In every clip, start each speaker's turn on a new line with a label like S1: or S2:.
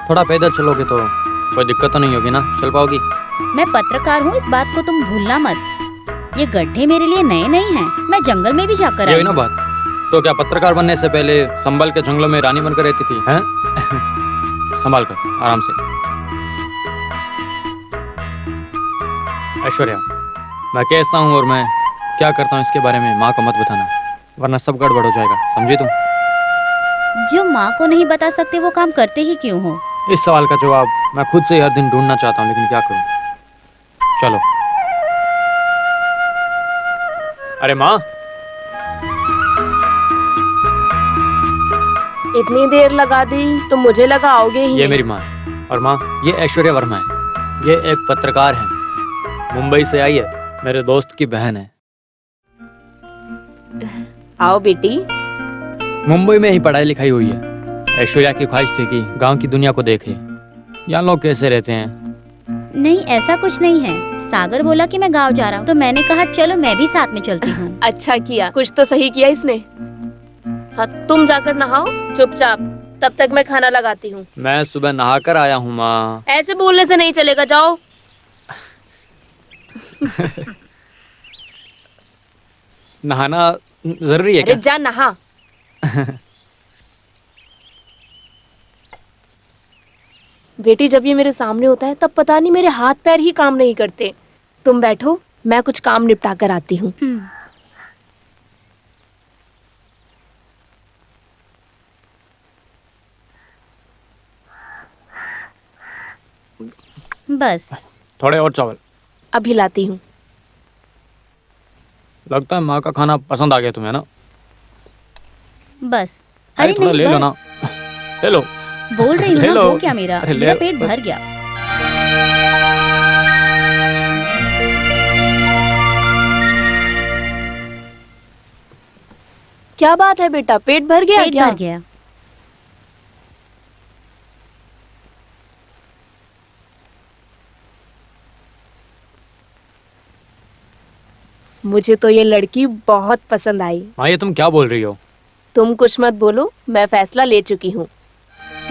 S1: थोड़ा पैदल चलोगे तो कोई दिक्कत तो नहीं होगी ना? चल पाओगी?
S2: मैं पत्रकार हूँ, इस बात को तुम भूलना मत। ये गड्ढे मेरे लिए नए नहीं हैं। मैं जंगल में भी जाकर आई
S1: यही ना बात। तो क्या पत्रकार बनने से पहले संभल के जंगलों में रानी बनकर रहती थी? हैं? संभाल कर, आराम से। ऐश्वर्या, मैं कैसा हूँ और मैं क्या करता हूँ इसके बारे में माँ को मत बताना, वरना सब गड़बड़ हो जाएगा, समझी तुम?
S2: जो माँ को नहीं बता सकते वो काम करते ही क्यों हो?
S1: इस सवाल का जवाब मैं खुद से ही हर दिन ढूंढना चाहता हूँ, लेकिन क्या करूँ? चलो। अरे माँ,
S3: इतनी देर लगा दी तो मुझे लगा आओगे ही
S1: ये
S3: नहीं।
S1: मेरी माँ है। और माँ, ये ऐश्वर्या वर्मा है। ये एक पत्रकार है, मुंबई से आई है, मेरे दोस्त की बहन है।
S3: आओ बेटी।
S2: मुंबई
S1: में ही पढ़ाई लिखाई हुई है। ऐश्वर्या की ख्वाहिश थी कि गांव की दुनिया को देखे, यहाँ लोग कैसे रहते हैं।
S2: नहीं, ऐसा कुछ नहीं है। सागर बोला कि मैं गांव जा रहा हूँ, तो मैंने कहा चलो मैं भी साथ में चलती हूँ।
S3: अच्छा किया, कुछ तो सही किया इसने। हाँ, तुम जाकर नहाओ चुपचाप, तब तक मैं खाना लगाती हूँ।
S1: मैं सुबह नहा कर आया हूँ माँ।
S3: ऐसे बोलने से नहीं चलेगा, जाओ।
S1: नहाना जरूरी है
S3: अरे
S1: क्या?
S3: जा नहा। बेटी, जब ये मेरे सामने होता है तब पता नहीं मेरे हाथ पैर ही काम नहीं करते। तुम बैठो, मैं कुछ काम निपटा कर आती हूँ।
S2: बस
S1: थोड़े और चावल।
S3: अभी लाती हूँ।
S1: लगता है माँ का खाना पसंद आ गया तुम्हें ना?
S2: बस।
S1: अरे थोड़ा ले लो ना। ले लो।
S2: बोल रही हूँ ना, वो क्या मेरा पेट भर गया।
S3: क्या बात है बेटा, पेट भर गया?
S2: पेट भर गया।
S3: मुझे तो ये लड़की बहुत पसंद आई।
S1: माँ, ये तुम क्या बोल रही हो?
S3: तुम कुछ मत बोलो, मैं फैसला ले चुकी हूँ।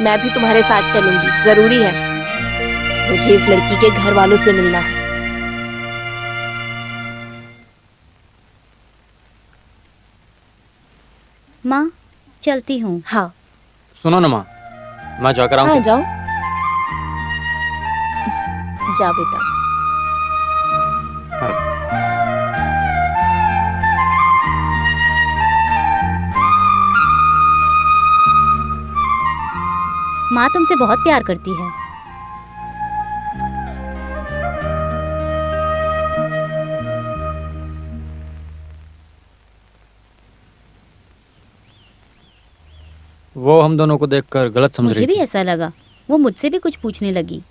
S3: मैं भी तुम्हारे साथ चलूंगी, जरूरी है। मुझे इस लड़की के घर वालों से मिलना है।
S2: माँ, चलती हूँ।
S3: हाँ।
S1: सुनो ना माँ, मैं जाकर आऊँ?
S3: हाँ, जाओ। जा बेटा।
S1: हाँ।
S2: माँ तुमसे बहुत प्यार करती है।
S1: वो हम दोनों को देखकर गलत समझ रही
S2: मुझे
S1: थी।
S2: भी ऐसा लगा। वो मुझसे भी कुछ पूछने लगी।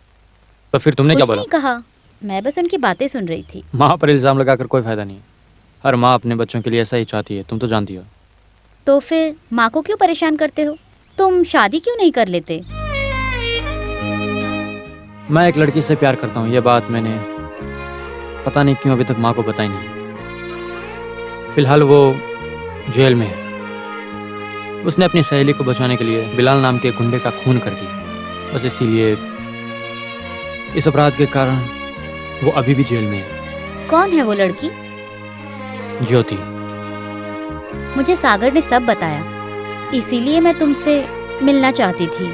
S1: तो फिर तुमने क्या
S2: कुछ
S1: बोला?
S2: नहीं कहा, मैं बस उनकी बातें सुन रही थी।
S1: माँ पर इल्जाम लगाकर कोई फायदा नहीं है। हर माँ अपने बच्चों के लिए ऐसा ही चाहती है, तुम तो जानती हो।
S2: तो फिर माँ को क्यों परेशान करते हो? तुम शादी क्यों नहीं कर लेते?
S1: मैं एक लड़की से प्यार करता हूँ, ये बात मैंने पता नहीं क्यों अभी तक माँ को बताई नहीं। फिलहाल वो जेल में है। उसने अपनी सहेली को बचाने के लिए बिलाल नाम के गुंडे का खून कर दिया। बस इसीलिए इस अपराध के कारण वो अभी भी जेल में है।
S2: कौन है वो लड़की?
S1: ज्योति।
S2: मुझे सागर ने सब बताया, इसीलिए मैं तुमसे मिलना चाहती थी।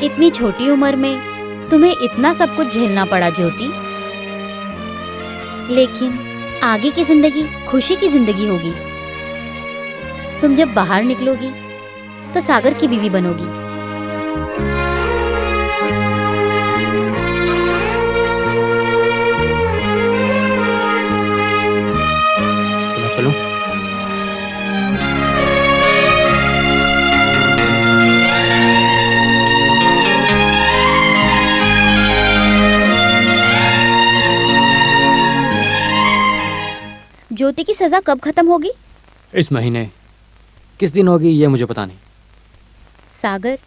S2: इतनी छोटी उम्र में तुम्हें इतना सब कुछ झेलना पड़ा ज्योति। लेकिन आगे की जिंदगी खुशी की जिंदगी होगी। तुम जब बाहर निकलोगी तो सागर की बीवी बनोगी।
S1: मैं चलूं?
S2: ज्योति की सजा कब खत्म होगी?
S1: इस महीने। किस दिन होगी ये मुझे पता नहीं।
S2: सागर,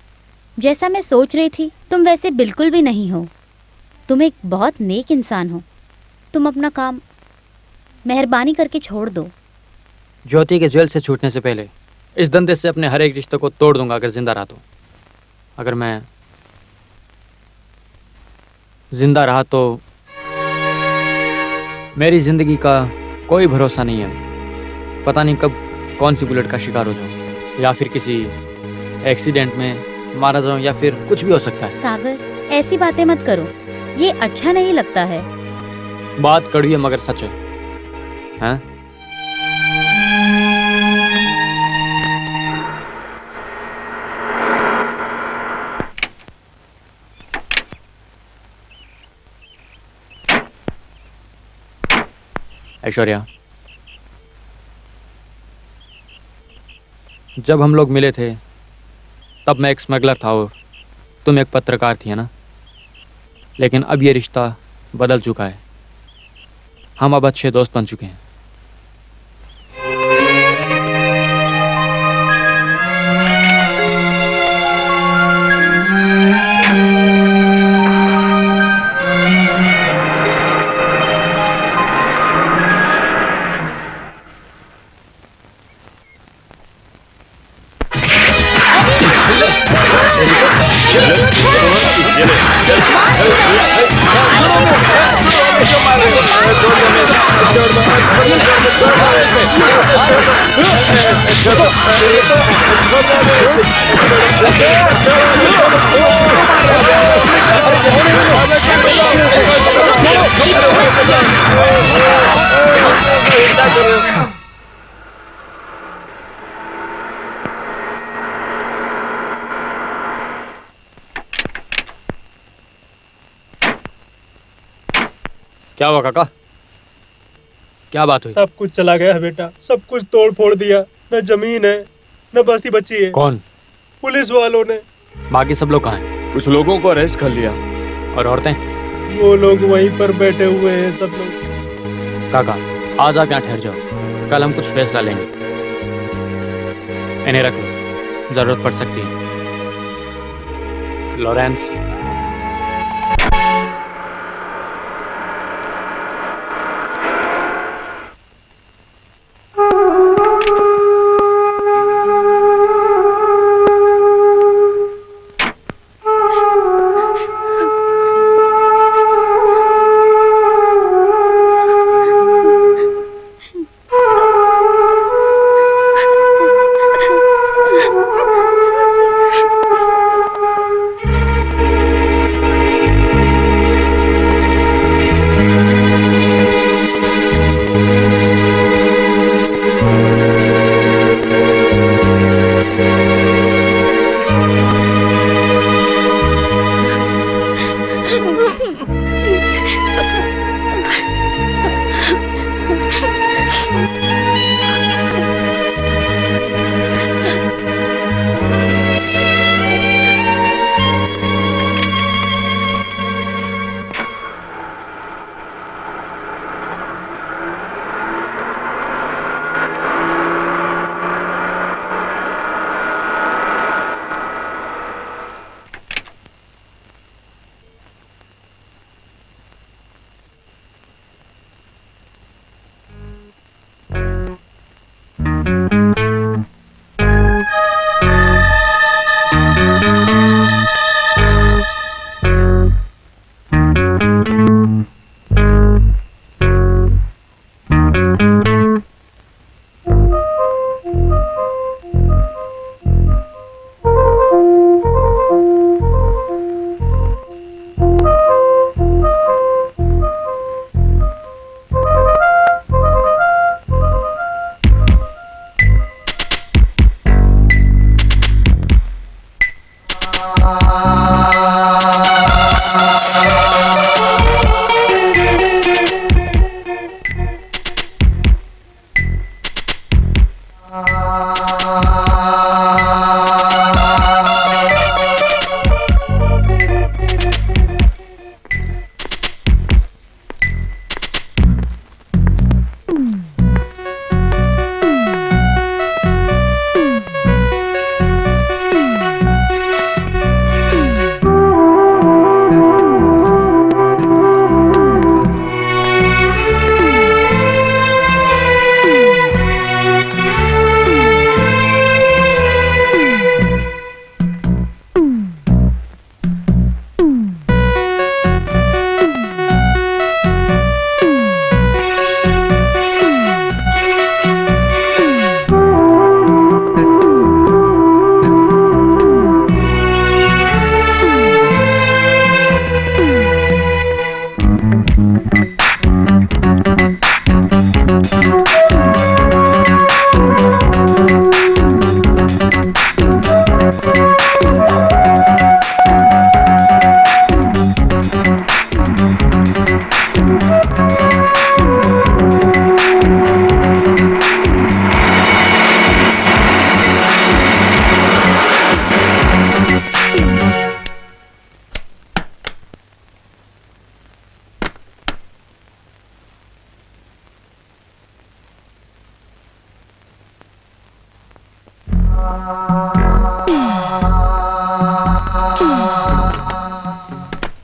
S2: जैसा मैं सोच रही थी तुम वैसे बिल्कुल भी नहीं हो। तुम एक बहुत नेक इंसान हो। तुम अपना काम मेहरबानी करके छोड़ दो।
S1: ज्योति के जेल से छूटने से पहले इस धंधे से अपने हर एक रिश्ते को तोड़ दूंगा अगर जिंदा रहा तो। अगर मैं जिंदा रहा तो मेरी जिंदगी का कोई भरोसा नहीं है। पता नहीं कब कौन सी बुलेट का शिकार हो जाऊं, या फिर किसी एक्सीडेंट में मारा जाऊं, या फिर कुछ भी हो सकता है।
S2: सागर, ऐसी बातें मत करो, ये अच्छा नहीं लगता है।
S1: बात कड़वी है मगर सच है, हैं? ऐश्वर्या, जब हम लोग मिले थे तब मैं एक स्मगलर था और तुम एक पत्रकार थी, है ना? लेकिन अब ये रिश्ता बदल चुका है। हम अब अच्छे दोस्त बन चुके हैं। क्या हुआ काका? क्या बात हुई?
S4: सब कुछ चला गया है बेटा, सब कुछ तोड़ फोड़ दिया। न जमीन है न बस्ती बची है।
S1: कौन?
S4: पुलिस वालों ने।
S1: बाकी सब लोग कहाँ हैं?
S5: कुछ लोगों को अरेस्ट कर लिया।
S1: और औरतें?
S4: वो लोग वहीं पर बैठे हुए हैं सब लोग।
S1: काका, आज आप यहाँ ठहर जाओ, कल हम कुछ फैसला लेंगे। इन्हें रख लो, जरूरत पड़ सकती है। लॉरेंस,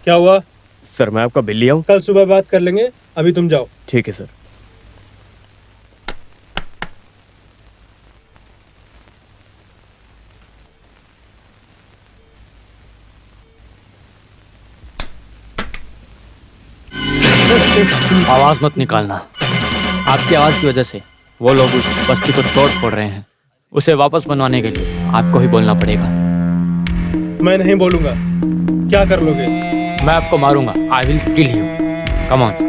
S4: क्या हुआ?
S5: सर मैं आपका बिल ले आऊं?
S4: कल सुबह बात कर लेंगे, अभी तुम जाओ।
S5: ठीक है सर।
S1: आवाज मत निकालना। आपकी आवाज की वजह से वो लोग उस बस्ती को तोड़ फोड़ रहे हैं। उसे वापस बनवाने के लिए आपको ही बोलना पड़ेगा।
S4: मैं नहीं बोलूंगा। क्या कर लोगे?
S1: मैं आपको मारूंगा। I will kill you. Come on.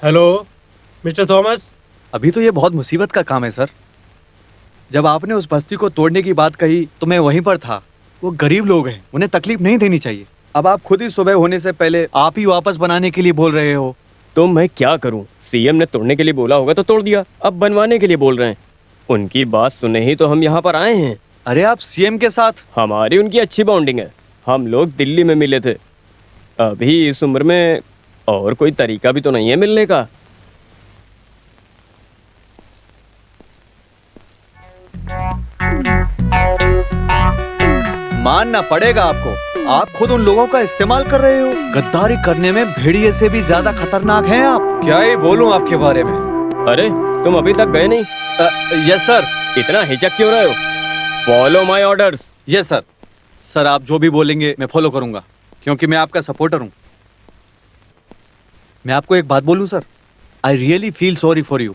S4: Hello mister Thomas.
S6: अभी तो ये बहुत मुसीबत का काम है सर। जब आपने उस बस्ती को तोड़ने की बात कही तो मैं वहीं पर था। वो गरीब लोग हैं, उन्हें तकलीफ नहीं देनी चाहिए। अब आप खुद ही सुबह होने से पहले आप ही वापस बनाने के लिए बोल रहे हो।
S5: तो मैं क्या करूं? सीएम ने तोड़ने के लिए बोला होगा तो तोड़ दिया, अब बनवाने के लिए बोल रहे हैं। उनकी बात सुने ही तो हम यहाँ पर आए हैं।
S6: अरे आप सीएम के साथ?
S5: हमारी उनकी अच्छी बॉन्डिंग है। हम लोग दिल्ली में मिले थे। अभी इस उम्र में और कोई तरीका भी तो नहीं है मिलने का।
S6: मानना पड़ेगा आपको, आप खुद उन लोगों का इस्तेमाल कर रहे हो। गद्दारी करने में भेड़िए से भी ज्यादा खतरनाक हैं आप। क्या ही बोलूं आपके बारे में।
S5: अरे तुम अभी तक गए नहीं?
S6: Yes sir.
S5: इतना हिचक क्यों रहे हो? Follow my orders.
S6: Yes sir. Sir आप जो भी बोलेंगे मैं फॉलो करूंगा, क्योंकि मैं आपका सपोर्टर हूं। मैं आपको एक बात बोलूं sir, I really feel sorry for you.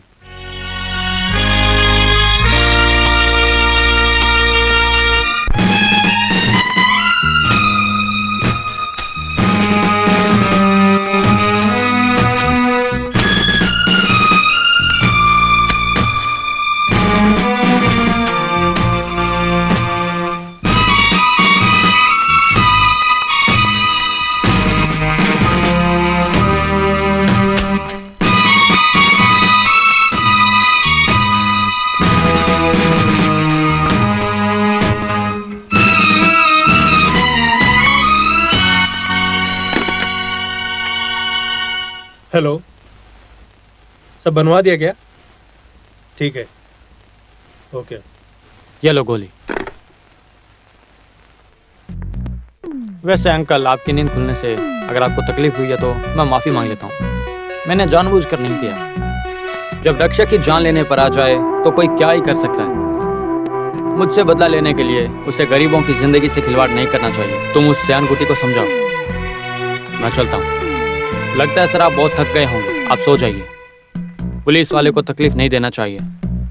S4: Hello, सब बनवा दिया क्या? ठीक है, ओके।
S1: ये लो गोली। वैसे अंकल, आपकी नींद खुलने से अगर आपको तकलीफ हुई है तो मैं माफ़ी मांग लेता हूँ। मैंने जानबूझकर नहीं किया। जब रक्षा की जान लेने पर आ जाए तो कोई क्या ही कर सकता है। मुझसे बदला लेने के लिए उसे गरीबों की जिंदगी से खिलवाड़ नहीं करना चाहिए। तुम उस सयान गुटी को समझाओ। मैं चलता हूँ। लगता है सर आप बहुत थक गए होंगे, आप सो जाइए। पुलिस वाले को तकलीफ नहीं देना चाहिए।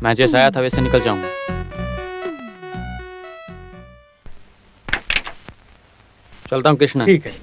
S1: मैं जैसा आया था वैसे निकल जाऊंगा। चलता हूँ कृष्णा।
S4: ठीक है।